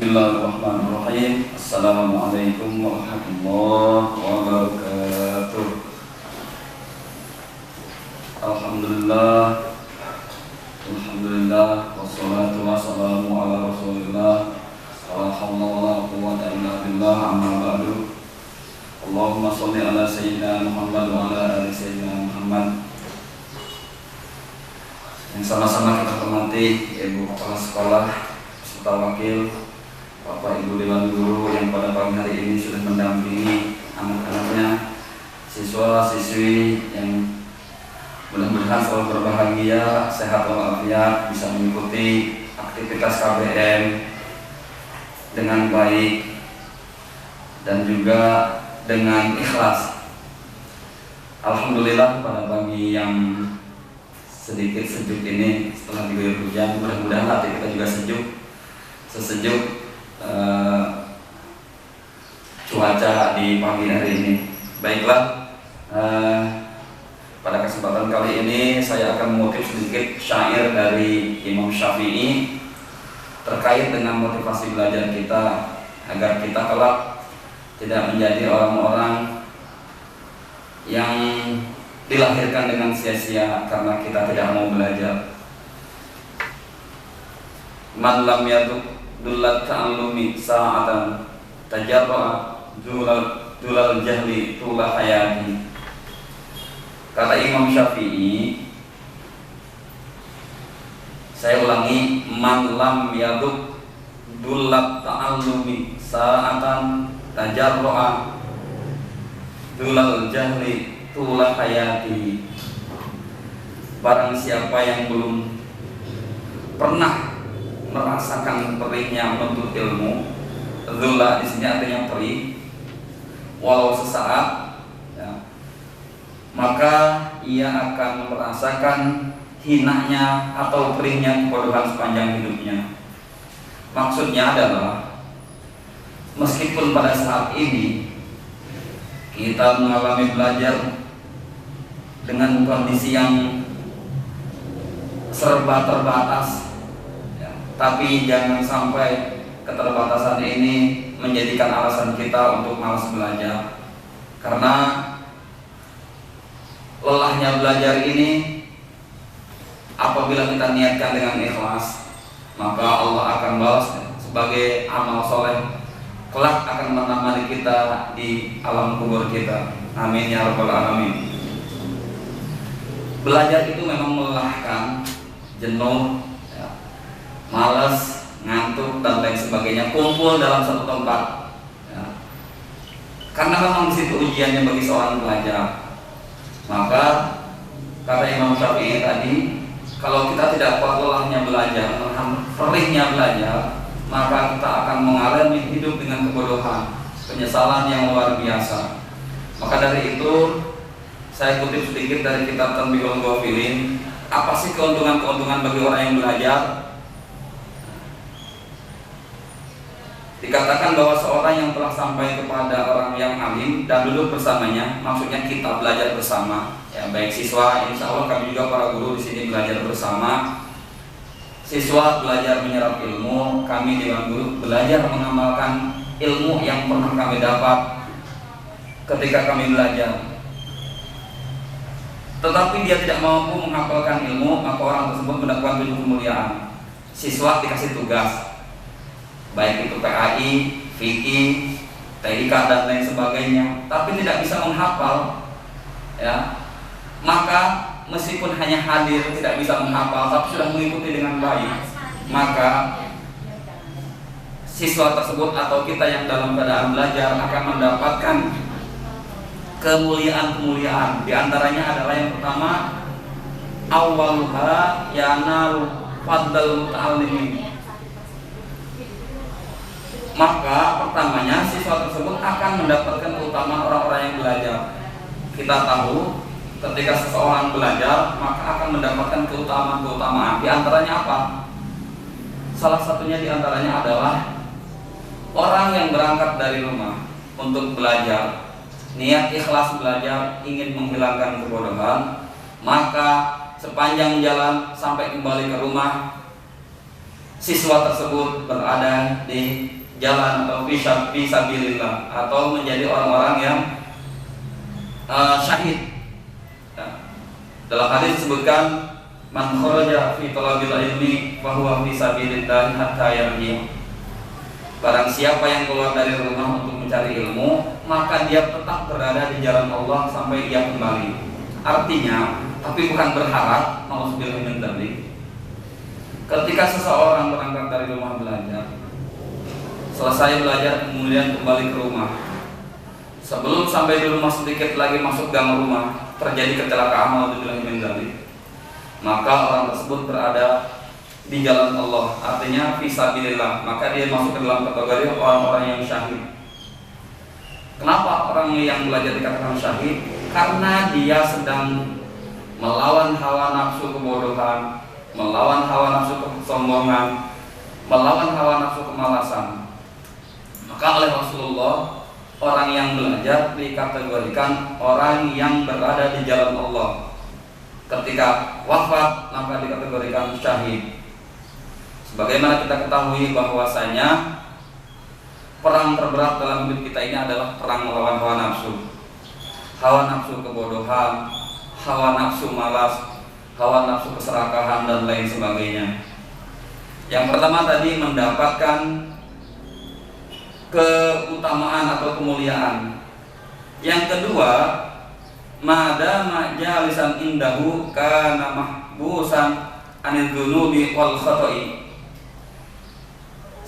Bismillahirrahmanirrahim. Assalamualaikum warahmatullahi wabarakatuh. Alhamdulillah, wassalatu wassalamu ala rasulillah. Wala hawla wala quwwata illa billah, amma ba'du. Allahumma sholli ala sayyidina Muhammad wa ala ali sayyidina Muhammad. Yang sama-sama kita hormati Ibu Kepala Sekolah, peserta wakil, Bapak Ibu Dewan Guru yang pada pagi hari ini sudah mendampingi anak-anaknya, siswa-siswi yang mudah-mudahan selalu berbahagia, sehat walafiat, bisa mengikuti aktivitas KBM dengan baik dan juga dengan ikhlas. Alhamdulillah pada pagi yang sedikit sejuk ini setelah diguyur hujan, mudah-mudahan hati kita juga sesejuk cuaca di pagi hari ini. Baiklah, pada kesempatan kali ini saya akan mengutip sedikit syair dari Imam Syafi'i terkait dengan motivasi belajar kita agar kita kelak tidak menjadi orang-orang yang dilahirkan dengan sia-sia karena kita tidak mau belajar. Man lam yaduk dullat ta'allumi sa'atan tajarra'a dulal jahli tula hayati. Kata Imam Syafi'i, saya ulangi, man lam yaduk dullat ta'allumi sa'atan tajarra'a dulal jahli tula hayati. Barang siapa yang belum pernah merasakan perihnya menuntut ilmu, dzullah di sini artinya perih, walau sesaat, ya, maka ia akan merasakan hinanya atau perihnya kebodohan sepanjang hidupnya. Maksudnya adalah meskipun pada saat ini kita mengalami belajar dengan kondisi yang serba terbatas, tapi jangan sampai keterbatasan ini menjadikan alasan kita untuk malas belajar. Karena lelahnya belajar ini apabila kita niatkan dengan ikhlas, maka Allah akan balas sebagai amal soleh, kelak akan menemani kita di alam kubur kita. Amin ya rabbal alamin. Belajar itu memang melelahkan, jenuh, malas, ngantuk dan lain sebagainya, kumpul dalam satu tempat, ya. Karena memang di situ ujiannya bagi seorang pelajar. Maka kata Imam Syafi'i tadi, kalau kita tidak kuat lelahnya belajar, perihnya belajar, maka kita akan mengalami hidup dengan kebodohan, penyesalan yang luar biasa. Maka dari itu saya kutip sedikit dari kitab Tanbihul Ghafilin. Apa sih keuntungan-keuntungan bagi orang yang belajar? Dikatakan bahwa seorang yang telah sampai kepada orang yang alim dan duduk bersamanya, maksudnya kita belajar bersama, ya, baik siswa, insya Allah kami juga para guru di sini belajar bersama. Siswa belajar menyerap ilmu, kami dewan guru belajar mengamalkan ilmu yang pernah kami dapat ketika kami belajar. Tetapi dia tidak mampu menghafalkan ilmu, maka orang tersebut mendapatkan 7 kemuliaan. Siswa dikasih tugas, baik itu PAI, fikih, TIK dan lain sebagainya, tapi tidak bisa menghafal, ya, maka meskipun hanya hadir tidak bisa menghafal, tapi sudah mengikuti dengan baik, maka siswa tersebut atau kita yang dalam keadaan belajar akan mendapatkan kemuliaan-kemuliaan. Di antaranya adalah yang pertama, awwaluha yanal fadlul muta'allimin. Maka pertamanya siswa tersebut akan mendapatkan keutamaan orang-orang yang belajar. Kita tahu ketika seseorang belajar maka akan mendapatkan keutamaan-keutamaan. Di antaranya apa? Salah satunya di antaranya adalah orang yang berangkat dari rumah untuk belajar, niat ikhlas belajar, ingin menghilangkan kebodohan, maka sepanjang jalan sampai kembali ke rumah siswa tersebut berada di jalan atau fisabilillah atau menjadi orang-orang yang syahid. Dalam hadis disebutkan man kharaja fi talabil ilmi fa huwa fi sabilillah hatta yarji. Barang siapa yang keluar dari rumah untuk mencari ilmu, maka dia tetap berada di jalan Allah sampai dia kembali. Artinya, tapi bukan berharap, nauzubillah min dzalik. Ketika seseorang berangkat dari rumah belajar, selesai belajar kemudian kembali ke rumah, sebelum sampai di rumah sedikit lagi masuk gang rumah, terjadi kecelakaan, nauzubillah min dzalik, maka orang tersebut berada di jalan Allah, artinya fisabilillah, maka dia masuk ke dalam kategori orang-orang yang syahid. Kenapa orang yang belajar dikatakan syahid? Karena dia sedang melawan hawa nafsu kebodohan, melawan hawa nafsu kesombongan, melawan hawa nafsu kemalasan. Maka oleh Rasulullah, orang yang belajar dikategorikan orang yang berada di jalan Allah. Ketika wafat maka dikategorikan syahid. Sebagaimana kita ketahui bahwasanya perang terberat dalam hidup kita ini adalah perang melawan hawa nafsu. Hawa nafsu kebodohan, hawa nafsu malas, hawa nafsu keserakahan dan lain sebagainya. Yang pertama tadi mendapatkan keutamaan atau kemuliaan. Yang kedua, madama jalisan indahu kana mahbusan anil dzunubi wal khata'i.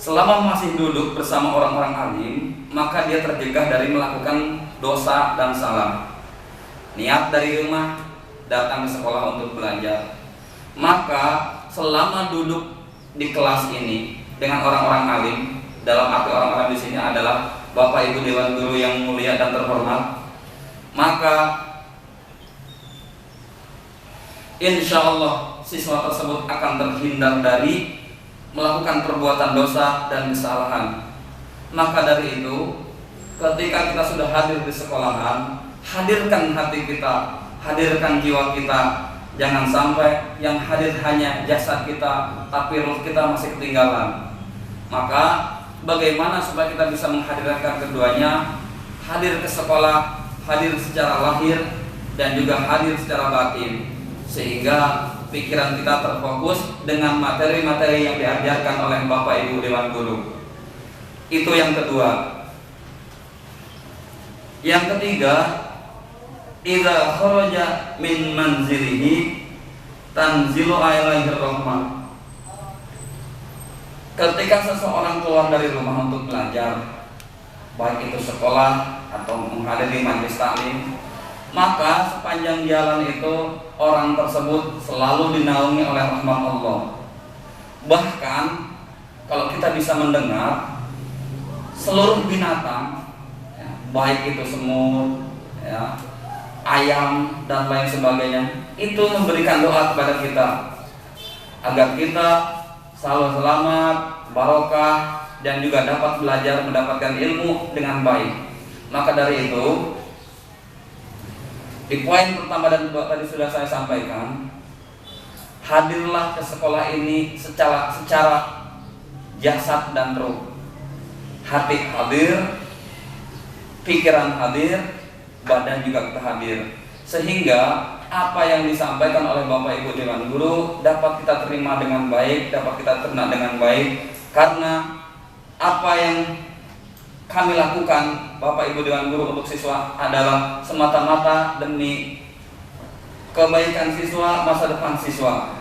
Selama masih duduk bersama orang-orang alim, maka dia tercegah dari melakukan dosa dan salah. Niat dari rumah datang ke sekolah untuk belajar, maka selama duduk di kelas ini dengan orang-orang alim, dalam arti orang-orang di sini adalah Bapak Ibu Dewan Guru yang mulia dan terhormat, maka insya Allah siswa tersebut akan terhindar dari melakukan perbuatan dosa dan kesalahan. Maka dari itu, ketika kita sudah hadir di sekolahan, hadirkan hati kita, hadirkan jiwa kita. Jangan sampai yang hadir hanya jasad kita, tapi ruh kita masih ketinggalan. Maka bagaimana supaya kita bisa menghadirkan keduanya? Hadir ke sekolah, hadir secara lahir dan juga hadir secara batin, sehingga pikiran kita terfokus dengan materi-materi yang diajarkan oleh Bapak Ibu Dewan Guru. Itu yang kedua. Yang ketiga, idza kharaja min manzilihi tanzilu alaihi rahmah. Ketika seseorang keluar dari rumah untuk belajar, baik itu sekolah atau menghadiri majelis taklim, maka sepanjang jalan itu orang tersebut selalu dinaungi oleh rahmat Allah. Bahkan kalau kita bisa mendengar, seluruh binatang, ya, baik itu semut, ya, ayam dan lain sebagainya, itu memberikan doa kepada kita agar kita selalu selamat, barokah, dan juga dapat belajar mendapatkan ilmu dengan baik. Maka dari itu, di poin pertama dan kedua tadi sudah saya sampaikan, hadirlah ke sekolah ini secara jasad dan ruh. Hati hadir, pikiran hadir, badan juga kita hadir, sehingga apa yang disampaikan oleh Bapak Ibu Dewan Guru dapat kita terima dengan baik, dapat kita terima dengan baik, karena apa yang kami lakukan Bapak Ibu Dewan Guru untuk siswa adalah semata-mata demi kebaikan siswa, masa depan siswa.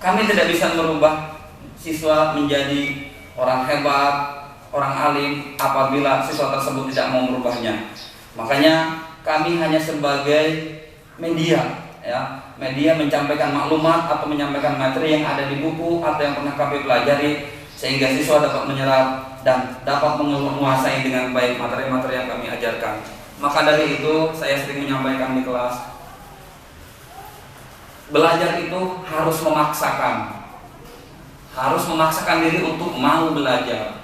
Kami tidak bisa merubah siswa menjadi orang hebat, orang alim apabila siswa tersebut tidak mau merubahnya. Makanya kami hanya sebagai media, ya, media menyampaikan maklumat atau menyampaikan materi yang ada di buku atau yang pernah kami pelajari, sehingga siswa dapat menyerap dan dapat menguasai dengan baik materi-materi yang kami ajarkan. Maka dari itu saya sering menyampaikan di kelas, belajar itu harus memaksakan diri untuk mau belajar,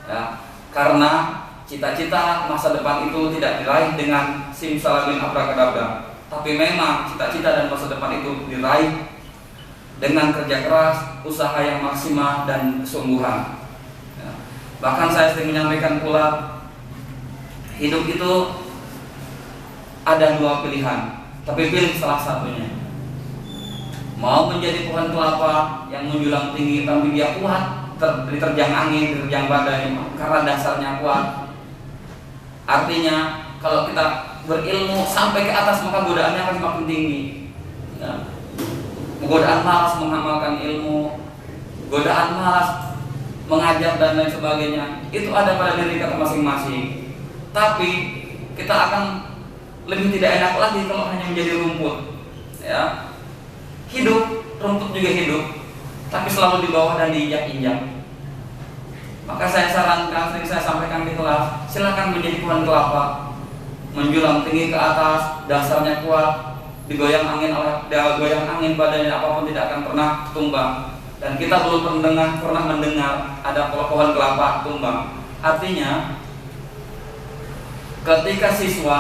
ya, karena cita-cita masa depan itu tidak diraih dengan simsalabim abrakadabra, tapi memang cita-cita dan masa depan itu diraih dengan kerja keras, usaha yang maksimal dan kesungguhan. Ya. Bahkan saya sering menyampaikan pula, hidup itu ada dua pilihan, tapi pilih salah satunya. Mau menjadi pohon kelapa yang menjulang tinggi tapi dia kuat, diterjang angin, diterjang badai karena dasarnya kuat. Artinya kalau kita berilmu sampai ke atas maka godaannya akan semakin tinggi. Ya. Godaan malas mengamalkan ilmu, godaan malas mengajar dan lain sebagainya, itu ada pada diri kita masing-masing. Tapi kita akan lebih tidak enak lagi kalau hanya menjadi rumput. Ya. Hidup, rumput juga hidup, tapi selalu di bawah dan diinjak-injak. Maka saya sarankan, sering saya sampaikan di kelas, silakan menjadi pohon kelapa, menjulang tinggi ke atas, dasarnya kuat, digoyang angin badannya apapun tidak akan pernah tumbang. Dan kita belum pernah mendengar ada pohon kelapa tumbang. Artinya, ketika siswa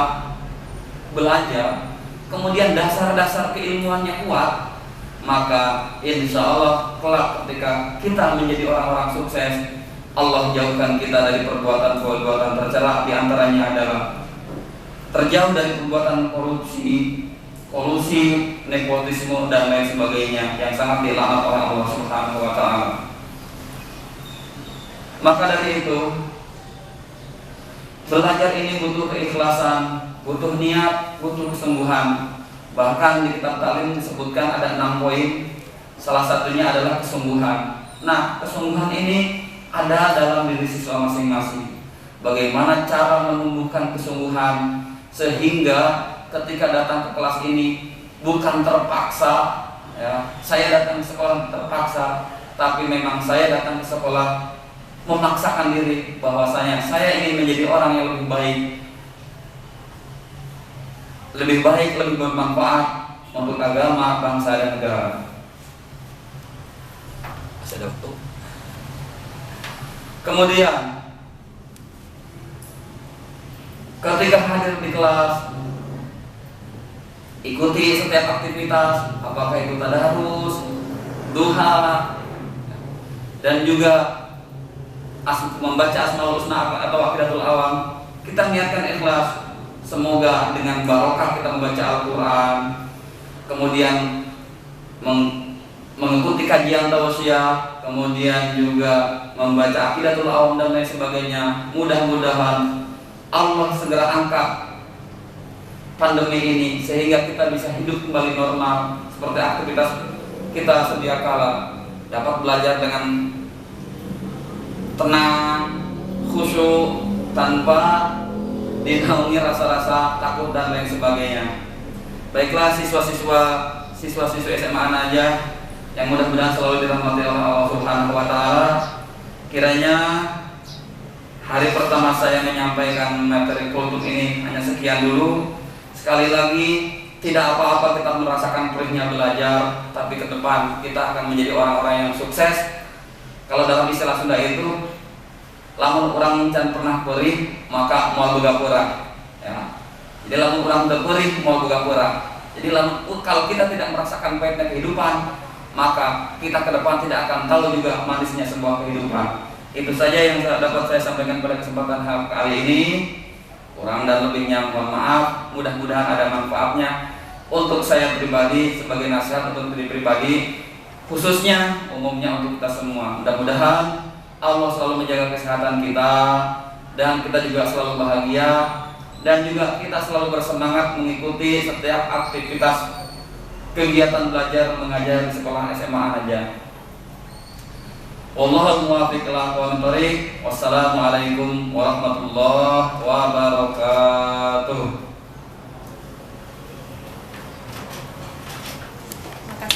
belajar, kemudian dasar-dasar keilmuannya kuat, maka insya Allah kelak ketika kita menjadi orang-orang sukses, Allah jauhkan kita dari perbuatan-perbuatan tercela. Di antaranya adalah terjauh dari perbuatan korupsi, kolusi, nepotisme dan lain sebagainya yang sangat dilaknat oleh Allah Subhanahu wa taala. Maka dari itu, belajar ini butuh keikhlasan, butuh niat, butuh kesungguhan. Bahkan di kitab Ta'lim disebutkan ada 6 poin. Salah satunya adalah kesungguhan. Nah, kesungguhan ini ada dalam diri siswa masing-masing. Bagaimana cara menumbuhkan kesungguhan sehingga ketika datang ke kelas ini bukan terpaksa, ya, saya datang ke sekolah terpaksa, tapi memang saya datang ke sekolah memaksakan diri bahwasanya saya ingin menjadi orang yang lebih baik, lebih bermanfaat untuk agama, bangsa dan negara. Masih ada waktu. Kemudian ketika hadir di kelas, ikuti setiap aktivitas, apakah itu tadarus, duha, dan juga membaca Asmaul Husna atau Aqidatul Awam. Kita niatkan ikhlas. Semoga dengan barokah kita membaca Al-Quran, kemudian mengikuti kajian tausiah, kemudian juga membaca Aqidatul Awam dan lain sebagainya. Mudah-mudahan Allah segera angkat pandemi ini sehingga kita bisa hidup kembali normal seperti aktivitas kita sedia kala, dapat belajar dengan tenang, khusyuk, tanpa dinaungi rasa-rasa takut dan lain sebagainya. Baiklah siswa-siswa SMA An-Najah yang mudah-mudahan selalu dirahmati oleh Allah Subhanahu wa taala. Kiranya hari pertama saya menyampaikan materi kultum ini hanya sekian dulu. Sekali lagi, tidak apa-apa kita merasakan perihnya belajar, tapi ke depan kita akan menjadi orang-orang yang sukses. Kalau dalam istilah Sunda itu, lamun orang can pernah perih maka mau gapura, ya. Jadi lamun orang perih mau gapura. Jadi kalau kita tidak merasakan pahitnya kehidupan, maka kita ke depan tidak akan tahu juga manisnya sebuah kehidupan. Itu saja yang dapat saya sampaikan pada kesempatan kali ini. Kurang dan lebihnya mohon maaf. Mudah-mudahan ada manfaatnya untuk saya pribadi sebagai nasihat untuk diri pribadi, khususnya umumnya untuk kita semua. Mudah-mudahan Allah selalu menjaga kesehatan kita dan kita juga selalu bahagia dan juga kita selalu bersemangat mengikuti setiap aktivitas kegiatan belajar mengajar di sekolah SMA An-Najah. Wallahul muwaffiq ila aqwamit thoriq. Wassalamualaikum warahmatullahi wabarakatuh.